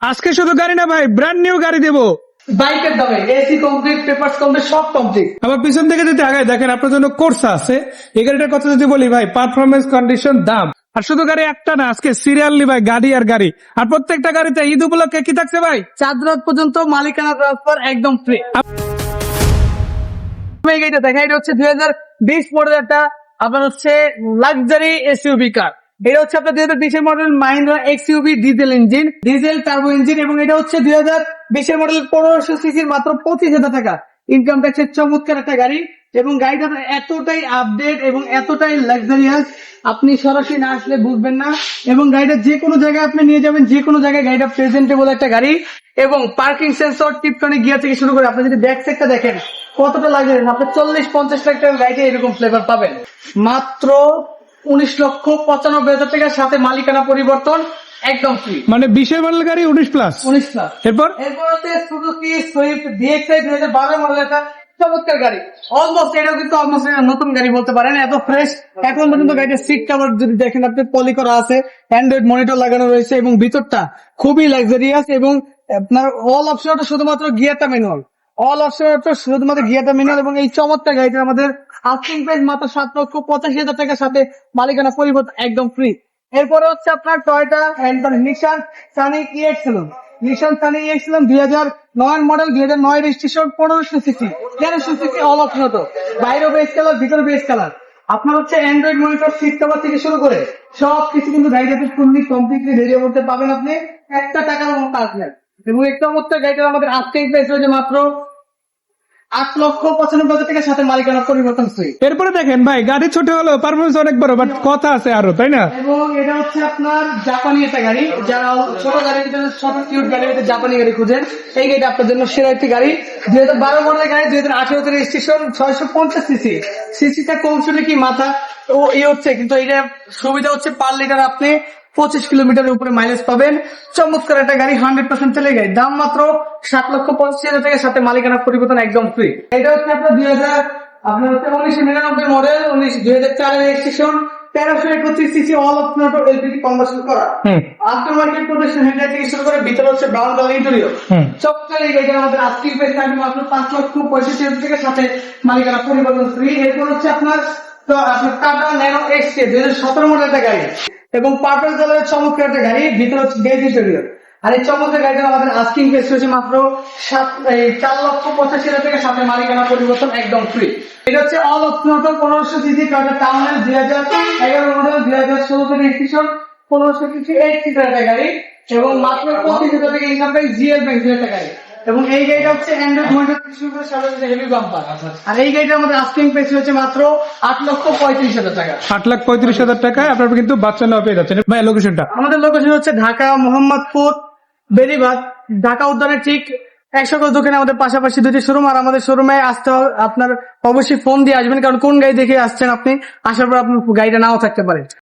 আজকে শুধু গাড়ি না ভাই, ব্র্যান্ড নিউ গাড়ি দেবো বাইকের দামে এসি কমপ্লিট, পেপারস কমপ্লিট, সব কমপ্লিট। আবার পিছন থেকে যদি আগায় দেখেন আপনার জন্য কোর্স আছে। এই গাড়িটার কথা যদি বলি ভাই, পারফরমেন্স, কন্ডিশন, দাম, আর শুধু গাড়ি একটা না, আজকে সিরিয়ালি ভাই গাড়ি আর গাড়ি। আর প্রত্যেকটা গাড়িতে ঈদ উপলক্ষে কি থাকছে ভাই? চাঁদ রাত পর্যন্ত মালিকানা ট্রান্সফার একদম ফ্রি। এই গাড়িটা দেখেন, এটা হচ্ছে 2020 মডেল একটা আপনার হচ্ছে লাক্সারি এসইউভি কার। এটা হচ্ছে আপনার 2020 model Mahindra XUV diesel engine, diesel turbo engine, এবং এটা হচ্ছে 2020 মডেল 1500 সিসির মাত্র 25,000 টাকা ইনকাম ট্যাক্সের চমৎকার একটা গাড়ি। এবং গাড়িটা এতটাই আপডেট এবং এতটাই লাক্সারিয়াস, আপনি সরাসরি না আসলে বুঝবেন না। এবং গাড়িটা যে কোনো জায়গায় আপনি নিয়ে যাবেন, যে কোনো জায়গায় গাড়িটা প্রেজেন্টেবল একটা গাড়ি। এবং পার্কিং সেন্সর, টিপটনিক গিয়ার থেকে শুরু করে আপনি যদি ব্যাক সাইডটা দেখেন কতটা লাগে, আপনি 40-50 লাখ টাকার গাড়িতে এরকম ফ্লেভার পাবেন মাত্র 19,95,000 টাকার সাথে মালিকানা পরিবর্তন একদম ফ্রি। মানে 20 মডেল গাড়ি 19+। 19 এরপর এরপর হচ্ছে সুজুকি সুইফট ডিএক্সআই 2012 মডেল একটা চমৎকার গাড়ি। অলমোস্ট এটাও কিন্তু অলমোস্ট নতুন গাড়ি বলতে পারেন, এত ফ্রেশ। এখন পর্যন্ত গাড়ির সিট কভার যদি দেখেন আপনি পলি করা আছে, অ্যান্ড্রয়েড মনিটর লাগানো রয়েছে, এবং ভিতরটা খুবই লাক্সারিয়াস। এবং আপনার অল অপশনটা শুধুমাত্র গিয়ারটা ম্যানুয়াল, অল অপশনটা শুধুমাত্র গিয়ারটা ম্যানুয়াল। এবং এই চমৎকার গাড়িটা আমাদের আস্কিং প্রাইস মাত্র 7,85,000 টাকার সাথে মালিকানা পরিবর্তন একদম ফ্রি। এরপরে হচ্ছে আপনার Toyota and Nissan Sunny EX saloon, Nissan Sunny EX saloon 2009 model, 2009 registration, 1500 CC, 1300 CC all option auto, বাইরে বেস কালার, ভিতরে বেস কালার। আপনার হচ্ছে অ্যান্ড্রয়েড মনিটর, সিট কভার থেকে শুরু করে সবকিছু কিন্তু গাড়িটাতে ফুললি কমপ্লিটলি রেডি করতে পাবেন আপনি, একটা টাকার মতো কাজ নেই। এবং এই চমৎকার গাড়িটা আমাদের আস্কিং প্রাইস রয়েছে মাত্র 8,95,000 টাকার সাথে মালিকানা পরিবর্তন ফ্রি। এরপরে দেখেন ভাই, গাড়ি ছোট হলো, পারফরমেন্স অনেক বড়, বাট কথা আছে আরো, তাই না? এবং এটা হচ্ছে আপনার জাপানি একটা গাড়ি, যারা ছোট গাড়ির ভিতরে ছোট কিউট গাড়ির ভিতরে জাপানি গাড়ি খুঁজেন, এই গাড়িটা আপনার জন্য সেরা একটি গাড়ি। 2012 মডেলের গাড়ি, 2018 রেজিস্ট্রেশন, 650 সিসি, সিসিটা কম শুনে কি মাথা ও হচ্ছে। কিন্তু এটা সুবিধা হচ্ছে পার লিটার আপনি 25 কিলোমিটারের উপরে মাইলেজ পাবেন। চমৎকার একটা গাড়ি, 100% তেলের গাড়ি, দাম মাত্র 7,85,000 টাকার সাথে মালিকানা পরিবর্তন একদম ফ্রি। এটা হচ্ছে আপনার 1999 model, 2004 registration, 1331 CC all option auto LPG conversion করা, আফটার মার্কেট প্রোটেকশন, হেডলাইট থেকে শুরু করে ভিতরে হচ্ছে ব্রাউন কালার ইন্টেরিয়র। চমৎকার এই গাড়িটা আমাদের আস্কিং প্রাইস থাকবে মাত্র 5,65,000 টাকার সাথে মালিকানা পরিবর্তন ফ্রি। এরপর হচ্ছে আপনার টাটা ন্যানো এক্সকে 2017 মডেল একটা গাড়ি, এবং পার্পল কালারের চমৎকার একটা গাড়ি, ভিতরে হচ্ছে গেজ ইন্টেরিয়র। আর এই চমৎকার গাড়িটা আমাদের আস্কিং প্রাইস হচ্ছে মাত্র 4,85,000 টাকার সাথে মালিকানা পরিবর্তন একদম ফ্রি। এটা হচ্ছে all option auto, 1500 CC Toyota টাউনের 2011 মডেল, 2016 রেজিস্ট্রেশন, 1500 সিসি 8 সিটার একটা গাড়ি, এবং মাত্র 25,000 টাকা ইনকাম প্রাইস, জিএল ব্যাংক একটা গাড়ি। এবং এই গাড়িটা হচ্ছে অ্যান্ড্রয়েড মনিটর থেকে শুরু করে সাথে হেভি বাম্পার। আর এই গাড়িটার আমাদের আস্কিং প্রাইস হচ্ছে মাত্র 8,35,000 টাকা। 8,35,000 টাকায় আপনারা কিন্তু বাচ্চা নেওয়া পেয়ে যাচ্ছেন। ভাই লোকেশনটা? আমাদের লোকেশন হচ্ছে ঢাকা মোহাম্মদপুর বেরিবাদ, ঢাকা উদ্যানের ঠিক 100 গজ দোকানে আমাদের পাশাপাশি দুটি শোরুম। আর আমাদের শোরুমে আসতে আপনার অবশ্যই ফোন দিয়ে আসবেন, কারণ কোন গাড়ি দেখে আসছেন আপনি, আসার পর আপনার গাড়িটা নাও থাকতে পারে।